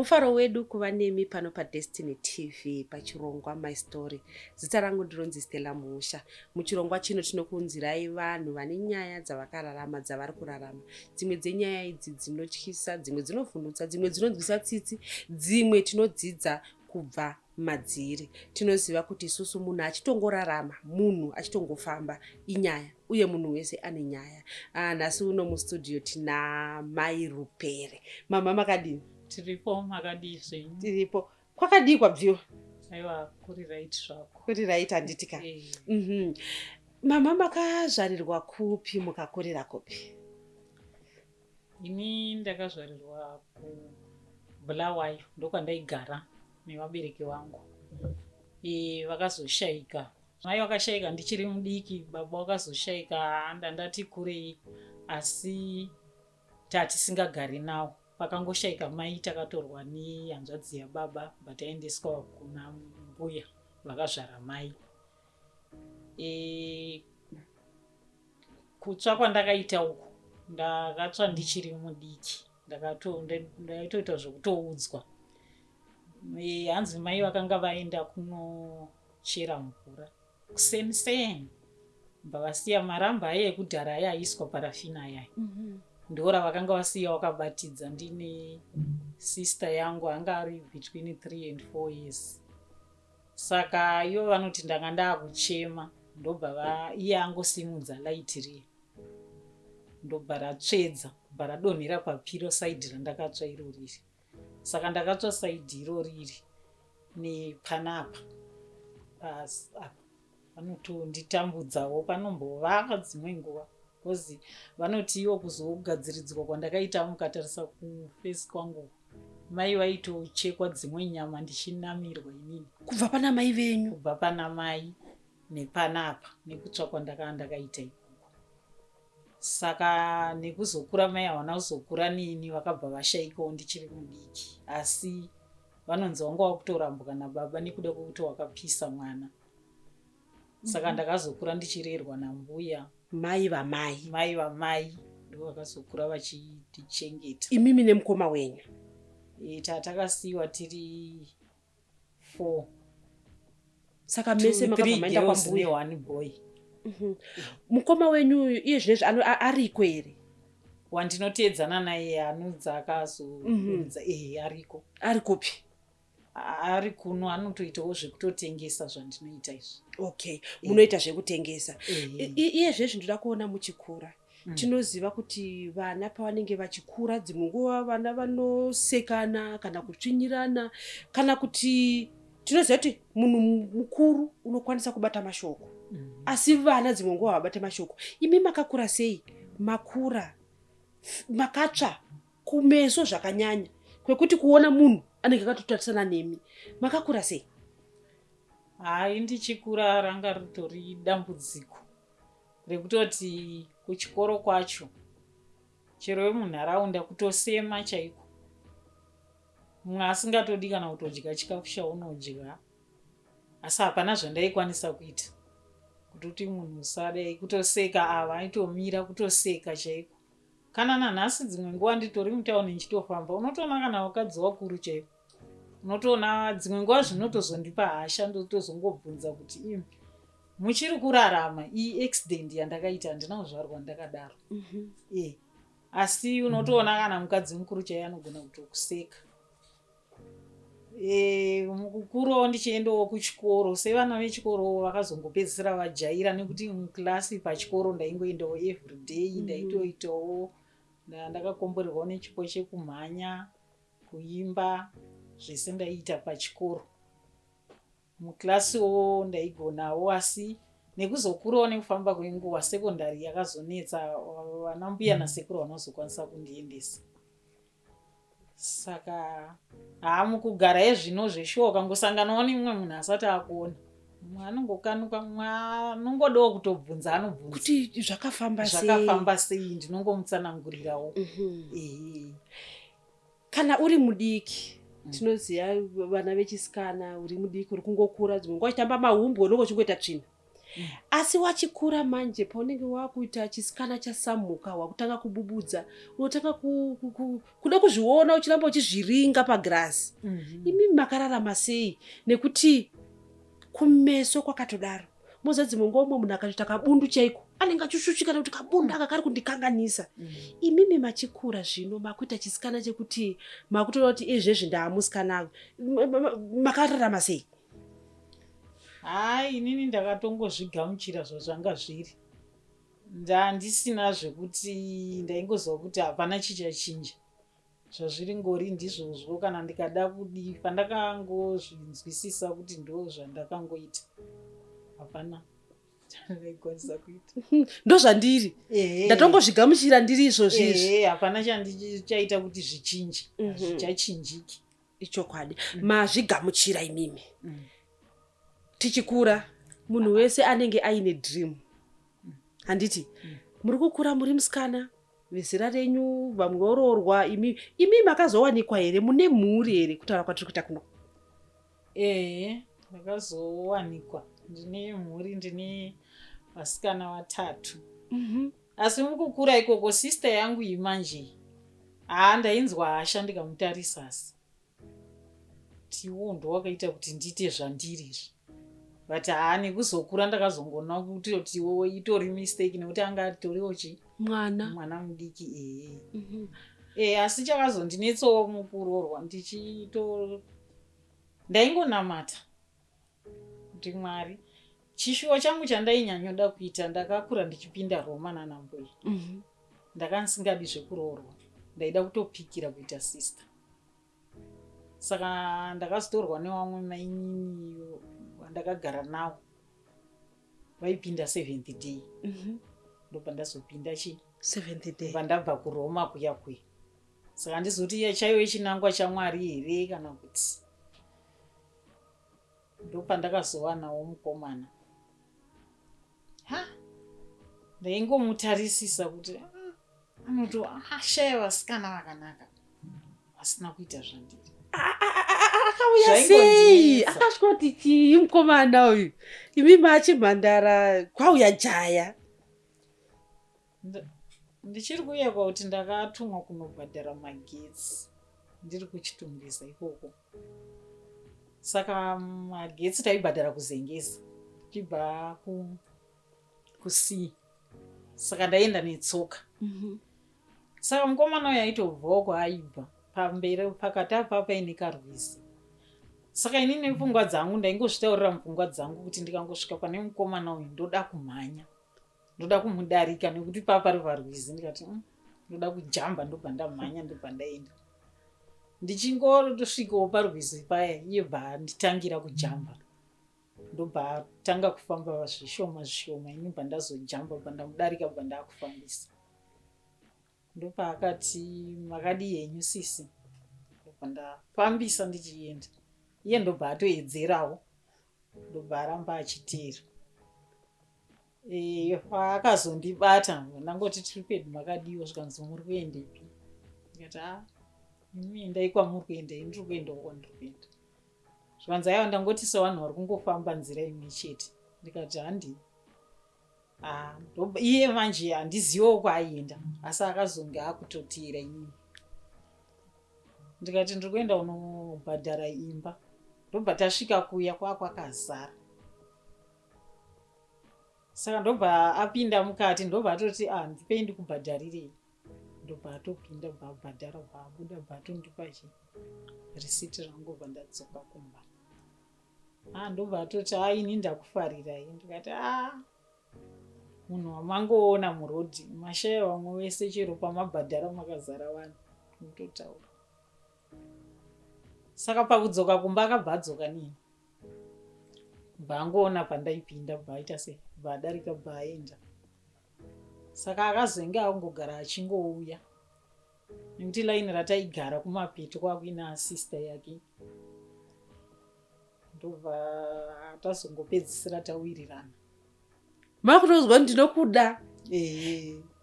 Mufaro wedu kuva nemi pano paDestiny TV pachirongwa My Story. Zita rangu ndironzi Stella Musha. Muchirongwa chino tinokuunzirai vanhu vane nyaya dzavakararama dzavari kurarama. Dzimwe dzenyaya idzi dzinotyisa, dzimwe dzinovhundutsa, dzimwe dzinonzwisa tsitsi, dzimwe tinodzidza kubva madziri. Tinoziva kuti isusu munhu achitongorarama, munhu achitongofamba inyaya, uye munhu wese ane nyaya. Nhasi uno mustudio tina Mai Rupere. Mama makadini? Tiripo makadii zvenyu? Tiripo. Kwakadii kwabviwa? Aiwa, kuri right zvako. Kuri right handitika. Mama makazvarirwa kupi mukakurira kupi? Ini ndakazvarirwa kuBulawayo, ndokwandaigara nevabereki vangu. Vakazoshaika. Mai vakashaika ndichiri mudiki, baba vakazoshaika ndandati kurei, asi tatisingagari nawo. Pakangoshaika mai, takatorwa nehanzvadzi yababa taendeswa kuna mbuya vakazvara mai. Kutsva kwandakaita uku ndakatsva ndichiri mudiki, ndaitoita zvekutoudzwa. Hanzi mai vakanga vaenda kunochera mvura kuseniseni, vasiya maramba aya ekudhara aya aiswa parafina aya. Ndora vakanga vasiya wakabatidza ndine sister yangu anga ari between 3 and 4 years. Saka ivo vanoti ndanga ndakuchema, ndobva iye angosimudza laiti riya, ndobva ratsvedza, bva radonhera papiro saidhi randakatsva iro riri. Saka ndakatsva saidhi iro riri nepanapa vanotonditambudzawo, panombovava dzimwe nguva, because vanoti iwo kuzogadziridzwa kwandakaita mukatarisa kufesi kwangu, mai vaitochekwa dzimwe nyama ndichinamirwa inini. Kubva pana mai venyu? Kubva pana mai nepanapa, nekutsva kwandakaita ikoko. Saka nekuzokura mai havana kuzokura nini, vakabva vashaikawo ndichiri mudiki, asi vanonzi wanga wakutorambwa nababa nekuda kwekuti wakapisa mwana. Saka ndakazokura ndichirerwa nambuya. Mai vamai? Mai vamai ndo vakazokura vachitichengeta. Imimi nemukoma wenyu? Takasiyiwa tiri 4. Saka mese makabva maenda kwambuya? 1 boy. Mukoma wenyu iye zvinezvi ariko here? Wandinoteedzana naye anudza akazoudza ariko. Ari kupi? Ari kuno, anotoitawo zvekutotengesa zvandinoita izvi. Okay, munoita zvekutengesa. Iye zvezvi ndoda kuona muchikura. Tinoziva kuti vana pavanenge vachikura dzimwe nguva vana vanosekana kana kutsvinyirana, kana kuti tinoziva kuti munhu mukuru unokwanisa kubata mashoko. Asi vana dzimwe nguva vabata mashoko. Imi makakura sei? Makura makatsva kumeso zvakanyanya kwekuti kuona munhu anenge akatotarisana nemi. Makakura sei? Hai, ndichikura ranga ritori dambudziko rekutoti kuchikoro kwacho, chero vemunharaunda kutosema chaiko. Mumwe asingatodi kana kutodya chikafu chaunodya, asi hapana zvandaikwanisa kuita kuti munhu usadai kutoseka. Ava aitomira kutoseka chaiko. Kana nanhasi dzimwe nguva nditori mutauni ndichitofamba, unotoona kana vakadzi vakuru chaiko, unotoona dzimwe nguva zvinotozondipa hasha, ndotozongobvunza kuti muchiri kurarama iyi accident yandakaita handina kuzvarwa ndakadaro. Asi unotoona kana mukadzi mukuru chaiye anogona kutokuseka. Mukukurawo ndichiendawo kuchikoro, sevana vechikoro vakazongopedzisira vajaira, nekuti mukilasi pachikoro ndaingoendawo everyday, ndaitoitawo ndakakomborerwawo nechipo chekumhanya, kuimba, zvese ndaiita pachikoro. Mukilasiwo ndaigonawo, asi nekuzokurawo nekufamba kwenguva sekondari yakazonetsa, vana mbuya nasekuru vanozokwanisa kundiendesa. Saka mukugara ezvino zveshuwa ukangosanganawo nemumwe munhu asati akuona, mumwe anongokanuka, mumwe anongodawo kutobvunza, anobvunza kuti zvakafamba sei, ndinongomutsanangurirawo. Kana uri mudiki, tinoziva vana vechisikana, uri mudiki uri kungokura, dzimwe nguva chitamba mahumbu unongo chingoita tsvina. asi wachikura manje paunenge wakuita chisikana chasamuka wakutanga kububudza unotanga kuda kuzviona uchiramba uchizviringa pagirasi. Imimi makararama sei? Nekuti kumeso kwakatodaro mozadzimwe ngomwe munhu akatoita kabundu chaiko anenge achishushikana kuti kabundu aka kari kundikanganisa. Imimi machikura zvino makuita chisikana chekuti makutoona kuti izvezvi ndaamusikana makararama sei? Hai, inini ndakatongozvigamuchira zvazvanga zviri. Ndandisina zvekuti ndaingozwa kuti hapana chichachinja. Zvazviri ngori ndizvozvo kana ndikada kudi pandakangozvinzwisisa kuti ndo zvandakangoita. Hapana. Ndaigwanisa kuita. Ndo zvandiri. Ndatongozvigamuchira ndiri izvozvo. Hapana chandichaita kuti zvichinje. Zvichachinjiki. Ichokwadi. Mazvigamuchira imimi. Tichikura munhu wese anenge aine dream. Handiti muri kukura muri musikana vezera renyu vamwe vororwa imi makazowanikwa here mune mhuri here kutaura kwatiri kuita kuno? Ndakazowanikwa ndine mhuri, ndine vasikana 3. Asi mukukura ikoko sister yangu imanje ndainzwa hasha ndikamutarisa asi tiwo ndo wakaita kuti ndiite zvandiri. But nekuzokura ndakazongona kuti iwo itori mistake nekuti anga atoriwo mwana mudiki. Asi chakazondinetsawo mukurorwa ndaingonamata kuti Mwari, chishuwo changu chandainyanya kuita, ndakakura ndichipinda Roma nanambuya. Ndakasingadi zvekuroorwa, ndaida kutopikira kuita sister. Saka ndakazotorwa nevamwe mainini ndakagara nawo vaipinda 7th day. Ndopandazopinda 7th day pandabva kuRoma kuya. Saka ndizoti chaiwe chinangwa chaMwari here kana kuti ndopandakazowanawo mukomana. Ndaingomutarisisa kuti anoto ashaya vasikana vakanaka vasina kuita zvandiri. Akauya sei? Akasvika chii mukomana uyu? Imimi achimhandara kwauya jaya. Ndichiri kuuya kuti ndakatumwa kunobhadhara magetsi ndiri kuchitumbisa ikoko. Saka magetsi taibhadhara kuzengeza tichibva kusii. Saka ndaenda netsoka. Saka mukomana uyu aitobvawo kwaaibva pamberi pakati apa paine karwizi. Saka inini nepfungwa dzangu ndaingozvitaurira mupfungwa dzangu kuti ndikangosvika pane mukomana uyu ndoda kumhanya, ndoda kumudarika nekuti pari parwizi. Ndikati ndoda kujamba, ndobva ndamhanya, ndobva ndaenda. Ndichingosvikawo parwizi paya iye bva nditangira kujamba, ndobva tanga kufamba zvishoma ini bva ndazojamba, bva ndamudarika, bva ndakufambisa. Ndopaakati makadi yenyu sisi, ndobva ndafambisa ndichienda. Iye ndobva atoedzerawo, ndobva aramba achiteera. Paakazondibata ndangoti tiri pedu makadiwo, zvikanzi muri kuendepi? Ndikati imi endai kwamuri kuenda, ini ndiri kuenda uko ndiri kuenda. Zvikanzi aiwa ndangoti sevanhu vari kungofamba nzira imwe chete. Ndikati handii. Iye manje handiziviwo kwaaienda, asi akazonge akutoteera inini. Ndikati ndiri kuenda unobhadhara imba. Ndobva tasvika kuya kwakazara. Saka ndobva apinda mukati, ndobva atoti ndipei ndikubhadharirei. Ndobva atopinda, bva abhadhara, bva abuda, bva atondipa risiti rangu, bva ndadzoka kumba. Ndobva atoti ini ndakufarirai. Ndikati munhu wamangoona murodhi, mashaya vamwe wese chero pamabhadhara makazara vanhu, mutotaura. Saka pakudzoka kumba akabva adzoka nini, bva angoona pandaipinda, bva aita sei, bva adarika, bva aenda. Saka akazenge angogara achingouya, nekuti laini rataigara kumapeto kwakuina sister yake. Ndobva tazongopedzisira tawirirana. Makutozwa ndinokuda.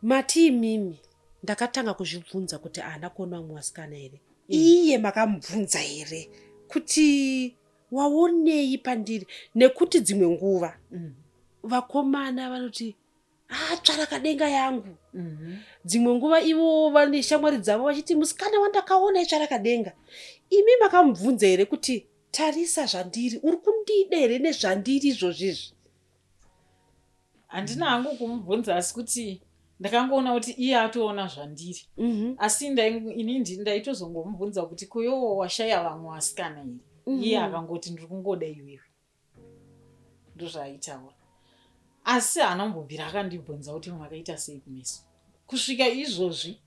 Mati imimi ndakatanga kuzvibvunza kuti kuona mwasikana here. Iye makamubvunza here kuti waonei pandiri, nekuti dzimwe nguva vakomana vanoti tsvarakadenga yangu. Dzimwe nguva ivo vane shamwari dzavo vachiti musikana wandakaona itsvarakadenga. Imi makamubvunza here kuti tarisa zvandiri, uri kundida here nezvandiri izvozvizvi? Handina hangu kumubvunza, asi kuti ndakangoona kuti iye atoona zvandiri. Asi inini ndaitozongomubvunza kuti kuyowo washaya vamwe vasikana here? Iye akangoti ndiri kungoda iwewe. Ndozvaaitaura. Asi haana kumbobvira akandibvunza kuti makaita sei kumeso. Kusvika izvozvi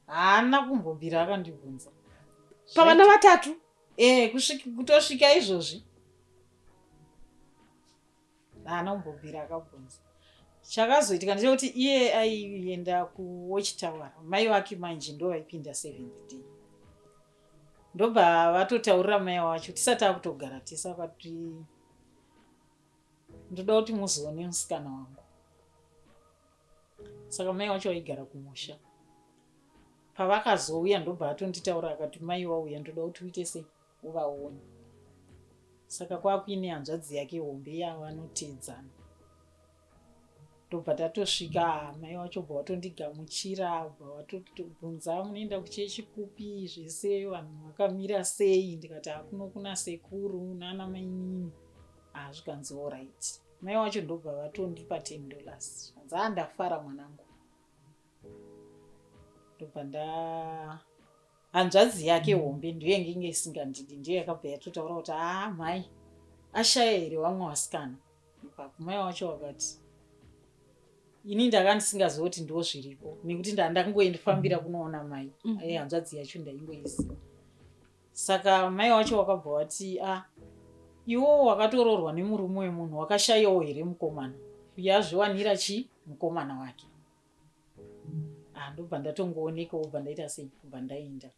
haana kumbobvira akandibvunza. Pavana vatatu? Kutosvika izvozvi haana kumbobvira akabvunza. Chakazoitika ndechekuti iye aienda kuWatchtower, mai wake manje ndo vaipinda 7th day. Ndobva vatotaurira mai wacho tisati akutogara tesa kuti ndoda kuti muzoone musikana wangu. Saka mai wacho vaigara kumusha. Pavakazouya ndobva atonditaura akati mai wauya ndoda kuti uite sei uvaone. Saka kwakuine hanzvadzi yake hombe yavanotedzana. Ndobva tatosvika mai wacho bva vatondigamuchira, bva vatobvunza munoenda kuchechi kupi, zvese vanhu vakamira sei. Ndikati kuno kuna sekuru nana mainini. Zvikanzi alright. Mai wacho ndobva vatondipa $10. Zvanzi ndafara mwanangu. Ndobva hanzvadzi yake hombe ndiyo yange isingandidi, ndiyo yakabva yatotaura kuti mai ashaya here vamwe vasikana. Ipapo mai wacho wakati ini ndanga ndisingazoti ndo zviripo nekuti ndakangoendifambira kunoona mai. Hanzvadzi yacho ndaingoiziva. Saka mai wacho wakabva wati iwo wakatoroorwa nemurume wemunhu wakashayawo here mukomana? Yazviwanira mukomana wake. Ndobva ndatongoonekawo, bva ndaita sei, bva ndaenda.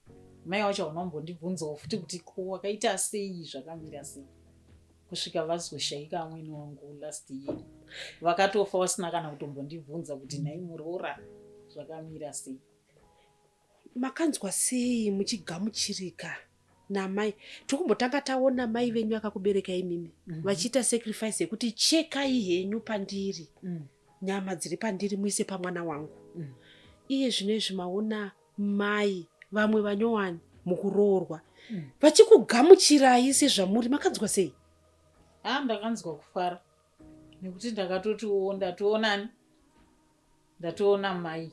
Mai wacho vanombondibvunzawo futi kuti ko wakaita sei, zvakamira sei. Kusvika vazoshaika amweni wangu last year. Vakatofa vasina kana kutombondibvunza kuti nhai muroora zvakamira sei. Makanzwa sei muchigamuchirika namai? Tokumbotanga taona mai venyu akakubereka imimi vachiita sacrifice yekuti chekai henyu pandiri, nyama dziri pandiri muise pamwana wangu. Iye zvinezvi maona mai vamwe vanyowani mukuroorwa vachikugamuchirai sezvamuri, makanzwa sei? Ndakanzwa kufara nekuti ndakatotiwo ndatoona mai.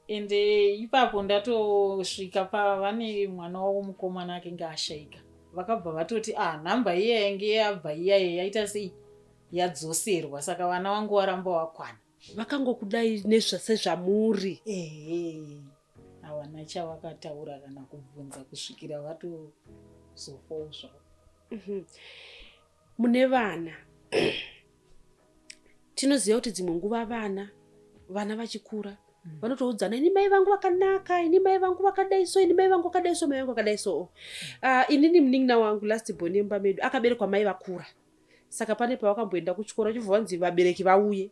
Ende ipapo ndatosvika pavane mwana wavo mukomana akenge ashaika. Vakabva vatoti nhamba iya yange yabva iya yaita sei yadzoserwa, saka vana vangu varamba wakwana. Vakangokudai sezvamuri. Havana chavakataura kana kubvunza kusvikira vatozofawo zvavo. Mune vana tinoziva kuti dzimwe nguva vana vachikura vanotoudzana, ini mai vangu vakanaka, ini mai vangu vakadai so, ini mai vangu vakadai so, mai vangu vakadai so. Inini munin'ina wangu last born yemba medu akaberekwa mai vakura. Saka pane pavakamboenda kuchikoro chibva vanzi vabereki vauye.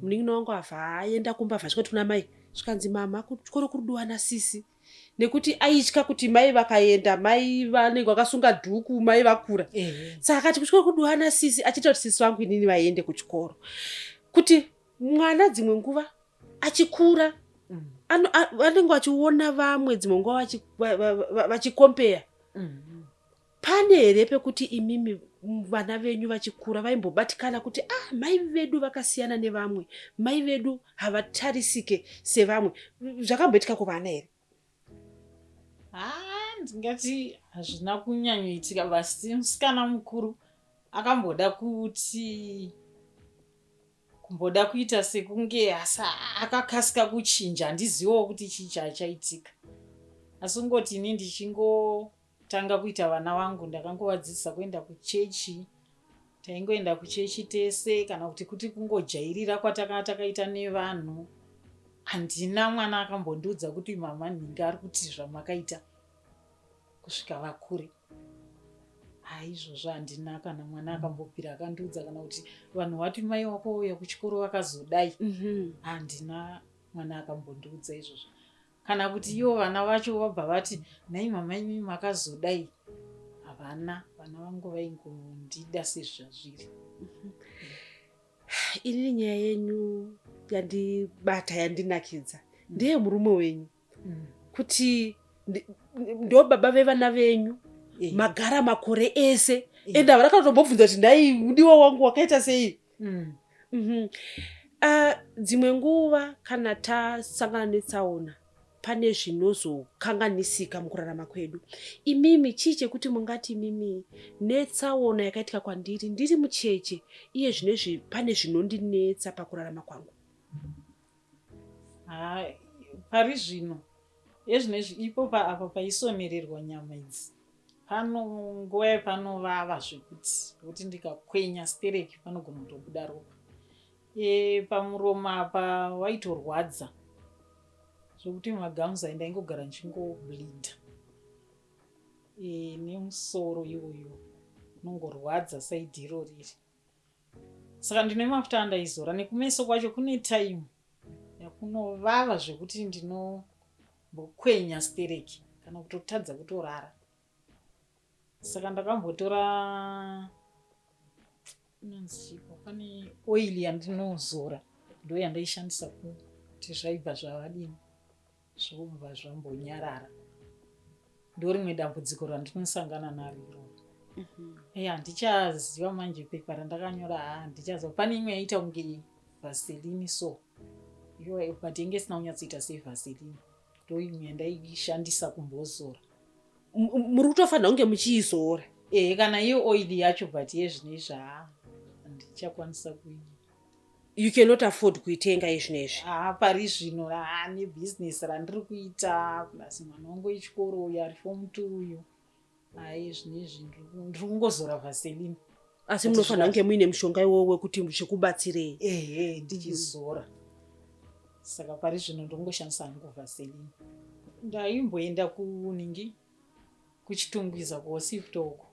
Munin'ina wangu abva aenda kumba vasvikoti kuna mai, zvikanzi mama kuchikoro kurudiwa nasisi. Nekuti aitya kuti mai vakaenda, mai vanenge vakasunga dhuku, mai vakura. Saka akati kuchikoro kurudiwa nasisi, achita kuti sisi vangu inini vaende kuchikoro. Kuti mwana dzimwe nguva achikura vanenge vachiona vamwe dzimwe nguva vachikompeya. Pane here pekuti imimi vana venyu vachikura vaimbobatikana kuti mai vedu vakasiyana nevamwe, mai vedu havatarisike sevamwe? Zvakamboitika kuvana here? Ndingati hazvina kunyanyoitika, basi musikana mukuru akamboda kuita sekunge akakasika kuchinja. Handiziviwo kuti chii chaitika, asi kungoti ini ndichingotanga kuita vana vangu ndakangovadzidzisa kuenda kuchechi. Taingoenda kuchechi tese, kana kuti kungojairira kwatakakaita nevanhu. Handina mwana akambondiudza kuti mama nhingi ari kuti zvamakaita kusvika vakure. Izvozvo handina kana mwana akambopira akandiudza kana kuti vanhu vati mai wako uya kuchikoro vakazodai. Handina mwana akambondiudza izvozvo. Kana kuti ivo vana vacho vabva vati nhai mama imi makazodai, vana vangu vaingondida sezvazviri. Inini nyaya yenyu yandibata yandinakidza ndeye murume wenyu kuti ndo baba vevana venyu magara makore ese ende havakatombobvunza kuti nhai mudiwa wangu wakaita sei. Dzimwe nguva kana tasangana netsaona pane zvinozokanganisika mukurarama kwedu. Imimi chii chekuti mungati imimi netsaona yakaitika kwandiri ndiri mucheche iye zvinezvi pane zvinondinetsa pakurarama kwangu? Pari zvino ezvinezvi ipo apa paisomererwa nyama idzi pano nguva yepanovava zvekuti ndikakwenya stereki panogona kutobuda ropa. Pamuromo apa waitorwadza zvokuti magamuzi aindaingogara ndichingoblinda. Nemusoro iwoyo unongorwadza saidhi iroriri. Saka ndine mafuta andaizora. Nekumeso kwacho kune taimu yakunovava zvekuti ndinombokwenya stereki kana kutotadza kutorara. Saka ndakambotora pane oili yandinozora ndo yandaishandisa kuti zvaibva zvavadini zvobva zvambonyarara. Ndo rimwe dambudziko randinosangana naro iroro. Handichaziva manje pepa randakanyora handichaziva. Pane imwe yaita kunge vaseline so but inge isina kunyatsoita sevaseline. Ndo imwe yandaishandisa kumbozora. Muri kutofanira kunge muchiizora? Kana iyo oili yacho but yezvinezvi handichakwanisa You cannot afford kuitenga izvinezvi? Pari zvino nebhizinesi randiri kuita plus mwana wangu wechikoro uyo ari form 2 uyu. Zvinezvi ndiri kungozora vaseline. Asi munofanira kunge muine mushonga iwowo wekuti zvikubatsirei? Ndichizora. Saka pari zvino ndongoshandisa hangu vaseline. Ndaimboenda kuchitungwiza kuHosipito uko.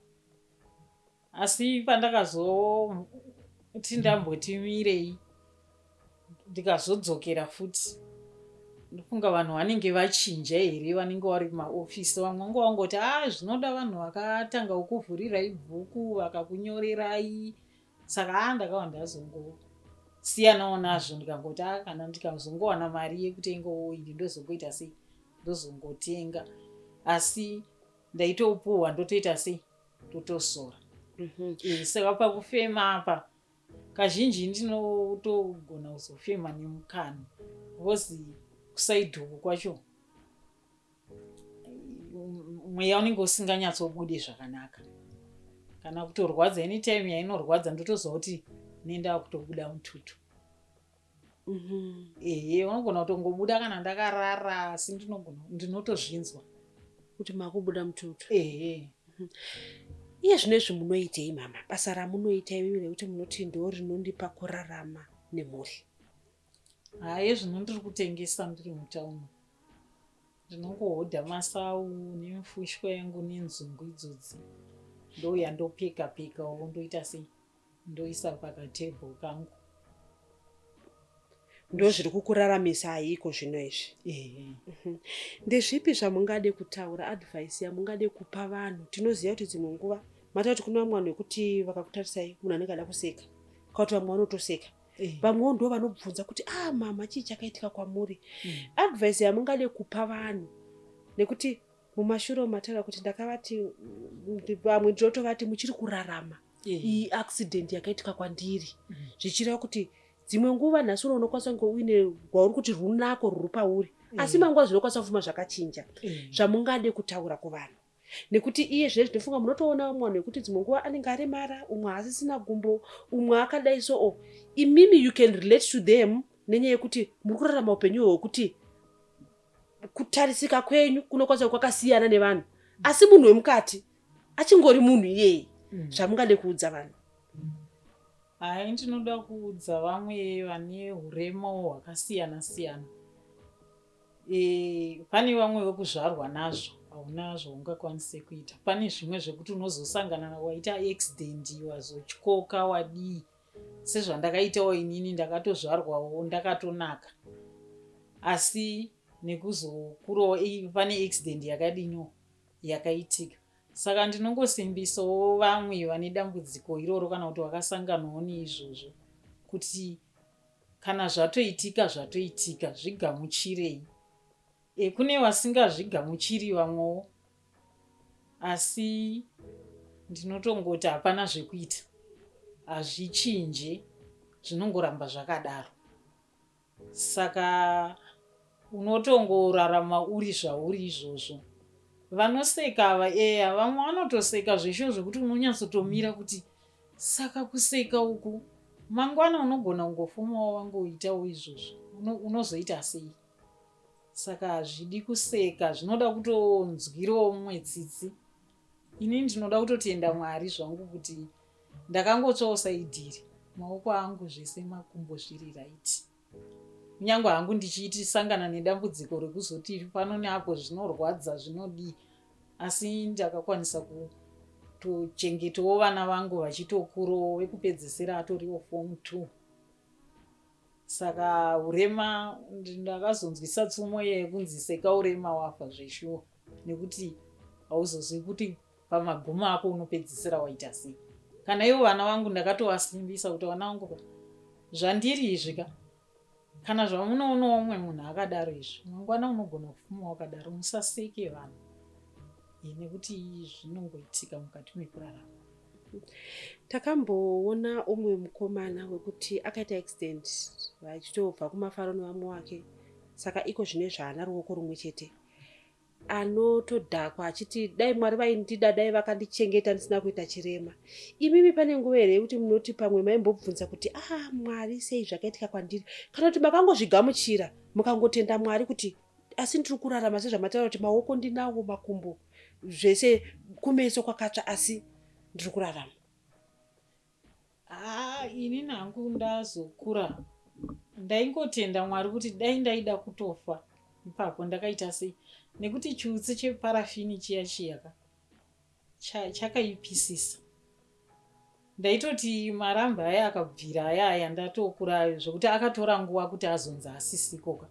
Asi pandakazoti ndambotimirei ndikazodzokera futi ndofunga vanhu vanenge vachinja here vanenge vari kumaofisi. Vamwe vangu vangoti zvinoda vanhu vakatanga kukuvhurirai bhuku vakakunyorerai. Saka ndakawa ndazongosiyanawo nazvo ndikangoti kana ndikazongowana mari yekutenga oili ndozongoita sei ndozongotenga. Asi ndaitopuhwa ndotoita sei totozora. Saka pakufema apa kazhinji ndinotogona kuzofema nemukana because kusaidhuku kwacho mweya unenge usinganyatsobude zvakanaka. Kana kutorwadza anytime yainorwadza ndotozwa kuti nenda kutobuda mututu. Unogona kutongobuda kana ndakarara asi ndinotozvinzwa kuti makubuda mututu. Iye zvinezvi munoitei mama? Basa ramunoita imi rekuti munoti ndo rinondipa kurarama nemhuri? Zvino ndiri kutengesa ndiri mutauni. Ndinongohodha masau nemufushwa yangu nenzungu idzodzi. Ndo yandopeka ndoita sei ndoisa pakatebhuru kangu. Ndo zviri kukuraramisa haiko zvino izvi? Ndezvipi zvamungade kutaura, advice yamungade kupa vanhu? Tinoziva kuti dzimwe nguva matati kuna vamwe vanhu vekuti vakakutarisai munhu anenge ada kuseka kuti vamwe vanotoseka. Vamwewo ndo vanobvunza kuti mama chii chakaitika kwamuri? Advice yamungade kupa vanhu nekuti mumashure mataura kuti ndakavati vamwe ndotovati muchiri kurarama iyi accident yakaitika kwandiri zvichireva kuti dzimwe nguva nhasi unokwanisa kunge uine gwauri kuti runako ruri pauri asi manguva zvinokwanisa kufuma zvakachinja. Zvamungade kutaura kuvanhu nekuti iye zvinezvi ndinofunga munotoona vamwe vanhu vekuti dzimwe nguva anenge aremara, umwe asisina gumbo, umwe akadai so. Imimi you can relate to them nenyaya yekuti muri kurarama upenyu hwekuti kutarisika kwenyu kunokwanisa kwakasiyana nevanhu asi munhu wemukati achingori munhu iyeye. Zvamungade kuudza vanhu? Ndinoda kuudza vamwe vane hurema hwakasiyana siyana. Pane vamwe vekuzvarwa nazvo hauna zvaungakwanise kuita. Pane zvimwe zvekuti unozosangana waita accident wazotyoka wadii sezvandakaitawo inini ndakatozvarwawo ndakatonaka. Asi nekuzokurawo pane accident yakadino yakaitika Saka ndinongosimbisawo vamwe vane dambudziko iroro kana kuti vakasanganawo neizvozvo kuti kana zvatoitika zvigamuchirei. Kune vasingazvigamuchiri vamwewo, asi ndinotongoti hapana zvekuita, hazvichinje, zvinongoramba zvakadaro. Saka unotongorarama uri zvauri izvozvo. Vanoseka ava vamwe vanotoseka zvesho zvekuti unonyatsotomira kuti saka kuseka uku mangwana unogona kungofumawo wangoitawo izvozvo, unozoita sei? Saka hazvidi kuseka, zvinoda kutonzwirawo mumwe tsitsi. Ini ndinoda kutotenda Mwari zvangu kuti ndakangotsvawo saidhiri, maoko angu zvese makumbo zviri raiti. Kunyange hangu ndichitisangana nedambudziko rekuzoti pano neapo zvinorwadza zvinodii, asi ndakakwanisa kutochengetawo vana vangu vachitokurawo, vekupedzisira atoriwo form 2. Saka urema ndakazonzwisa tsumo yekunzi seka urema wafa zveshuwa, nekuti hauzozwi kuti pamagumo ako unopedzisira waita sei. Kana ivo vana vangu ndakatovasimbisa kuti vana vangu zvandiri izvika, kana zvamunoonawo umwe munhu akadaro izvi, mangwana unogona kufuma wakadaro, musaseke vanhu, nekuti zvinongoitika mukati mekurarama. Takamboona umwe mukomana wekuti akaita accident vachitobva kumafaro nevamwe wake, saka iko zvine zvaana ruoko rumwe chete, anotodhakwa achiti dai Mwari vaindida, dai vakandichengeta ndisina kuita chirema. Imimi pane nguva here yekuti munoti pamwe maimbobvunza kuti Mwari sei zvakaitika kwandiri, kana kuti makangozvigamuchira mukangotenda Mwari kuti asi ndiri kurarama sezvamataura kuti maoko ndinawo, makumbo zvese, kumeso kwakatsva, asi ndiri kurarama? Ini nangu ndazokura ndaingotenda Mwari kuti dai ndaida kutofa ipapo ndakaita sei, nekuti chiutsi cheparafini chiyaka chakaipisisa. Ndaitoti maramba aya akabvira aya ndatokura zvokuti akatora nguva kuti azonzi asisikoka.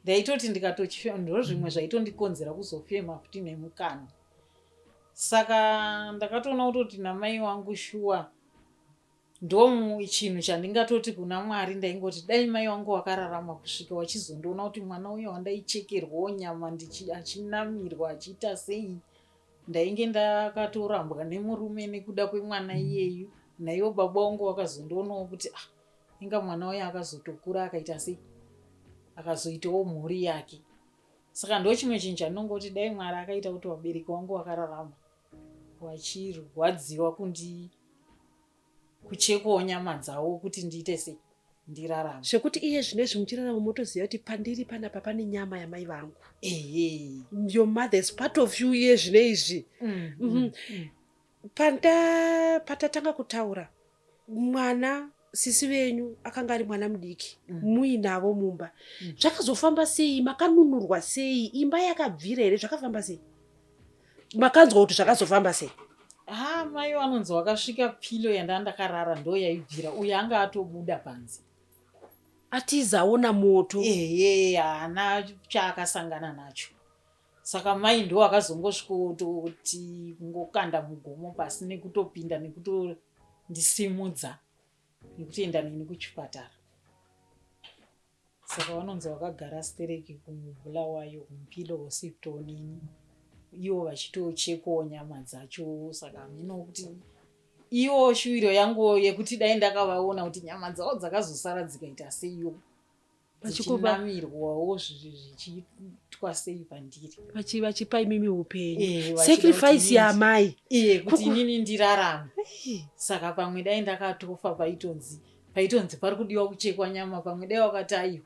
Ndaitoti ndikatochifema, ndozvimwe zvaitondikonzera kuzofema futi nemukana. Saka ndakatoona kuti namai wangu shuwa ndo chinhu chandingatoti kuna Mwari, ndaingoti dai mai wangu wakararama kusvika wachizondoona kuti mwana uyo wandaichekerwawo nyama achinamirwa achiita sei, ndainge ndakatorambwa nemurume nekuda kwemwana iyeyu, naiwo baba wangu wakazondoonawo kuti inga mwana uyo akazotokura akaita sei, akazoitawo mhuri yake. Saka ndo chimwe chinhu chandinongoti dai Mwari akaita kuti vabereki wangu wakararama wachirwadziwa kuchekwawo nyama dzawo kuti ndiite sei, ndirarama. Zvekuti iye zvinezvi muchirarama motoziva kuti pandiri panapa pane nyama yamai vangu. Your mother is part of you iye zvineizvi. Patatanga kutaura, mwana sisi venyu akanga ari mwana mudiki, muinavo mumba, zvakazofamba sei? Makanunurwa sei? Imba yakabvira here? Zvakafamba sei? Makanzwa kuti zvakazofamba sei? Mai vanonzi wakasvika pilo yandakarara ndo yaibvira, uyo anga atobuda panze, atizaona moto. Haana chaakasangana nacho. Saka mai ndo akazongosvikoti kungokanda mugomo pasi nekutopinda nekutondisimudza nekutoenda neni kuchipatara. Saka vanonzi wakagara stereki kumubulawayo, kumupilo hospital nini, iwo vachitochekwawo nyama dzacho. Saka minokuti iwo shuwiro yangu yekuti dai ndakavaona kuti nyama dzavo dzakazosara dzikaita seiyo, dzichinamirwawo zvichiitwa sei pandiri, vachipa imimi upenyu, sacrifice yamai kuti inini ndirarama. Saka pamwe dai ndakatofa paitonzi pari kudiwa kuchekwa nyama, pamwe dai wakati aiwa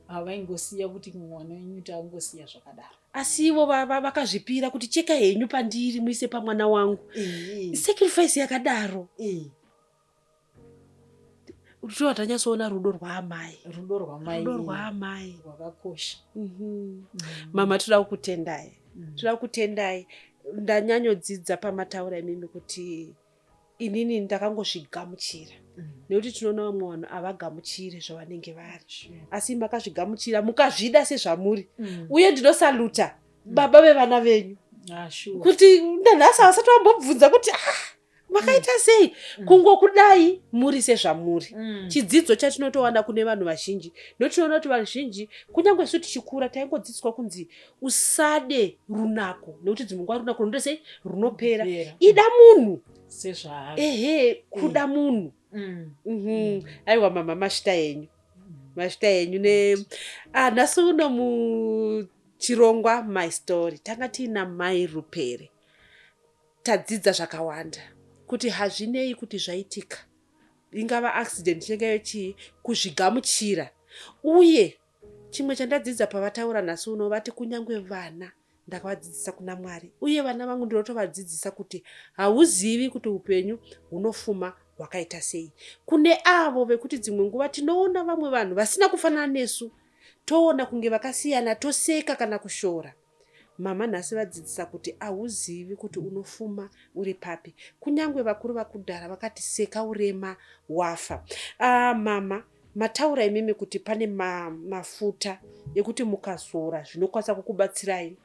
havaingosiya kuti mwana wenyu taangosiya zvakadaro. Asi ivo vakazvipira kuti cheka henyu pandiri muise pamwana wangu. Sacrifice yakadaro. Ruto tanyatsoona rudo rwaamai. Rudo rwaamai rwakakosha. Mama, toda kukutendai. Toda kukutendai. Ndanyanyodzidza pamataura imimi kuti inini ndakangozvigamuchira. Nekuti tinoona vamwe vanhu havagamuchiri zvavanenge vari, asi makazvigamuchira mukazvida sezvamuri. Uye ndinosaluta baba vevana venyu. Sure. kuti nanhasi vasati vambobvunza kuti makaita sei. Kungokudai muri sezvamuri. Chidzidzo chatinotowana kune vanhu vazhinji ndotinoona kuti vazhinji kunyange isu tichikura taingodzidziswa kunzi usade runako nekuti dzimwe nguva runako runoita sei runopera. Ida munhu kuda munhu. Aiwa mama mashita yenyu nhasi uno muchirongwa my story tanga tiina mai Rupere. Tadzidza zvakawanda kuti hazvinei kuti zvaitika, ingava accident inenge chii, kuzvigamuchira. Uye chimwe chandadzidza pavataura nhasi uno vati kunyange vana ndakavadzidzisa kuna Mwari, uye vana vangu ndinotovadzidzisa kuti hauzivi kuti upenyu hunofuma hwakaita sei. Kune avo vekuti dzimwe nguva tinoona vamwe vanhu vasina kufanana nesu toona kunge vakasiyana toseka kana kushora. Mama nhasi vadzidzisa kuti hauzivi kuti unofuma uri papi. Kunyange vakuru vakudhara vakati seka urema wafa. Mama mataura imimi kuti pane mafuta ekuti mukazora zvinokwanisa kukubatsirai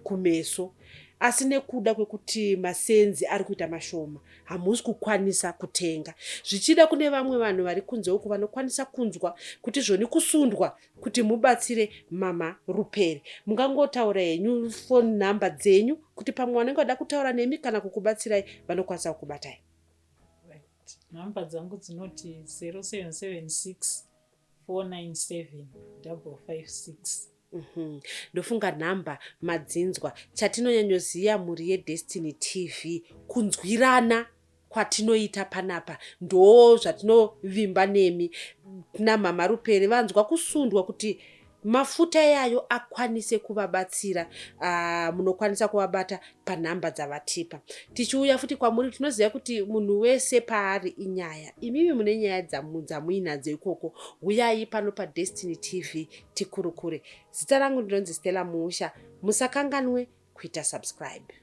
kumeso, asi nekuda kwekuti masenzi ari kuita mashoma hamusi kukwanisa kutenga. Zvichida kune vamwe vanhu vari kunze uku vanokwanisa kunzwa kuti zvoni kusundwa kuti mubatsire mama Rupere. Mungangotaura henyu phone number dzenyu kuti pamwe vanenge vada kutaura nemi kana kukubatsirai vanokwanisa kukubatai. Namba dzangu dzinoti 0776 497 556. Ndofunga nhamba madzinzwa. Chatinonyanyoziva muri yeDestiny TV kunzwirana kwatinoita panapa ndo zvatinovimba nemi namama Rupere. Vanzwa kusundwa kuti mafuta yayo akwanise kuvabatsira, munokwanisa kuvabata panhamba dzavatipa. Tichiuya futi kwamuri tinoziva kuti munhu wese paari inyaya. Imimi mune nyaya dzamuinadzo ikoko. Uyai pano paDestiny TV tikurukure. Zita rangu ndinonzi Stella Muusha. Musakanganwe kuita subscribe.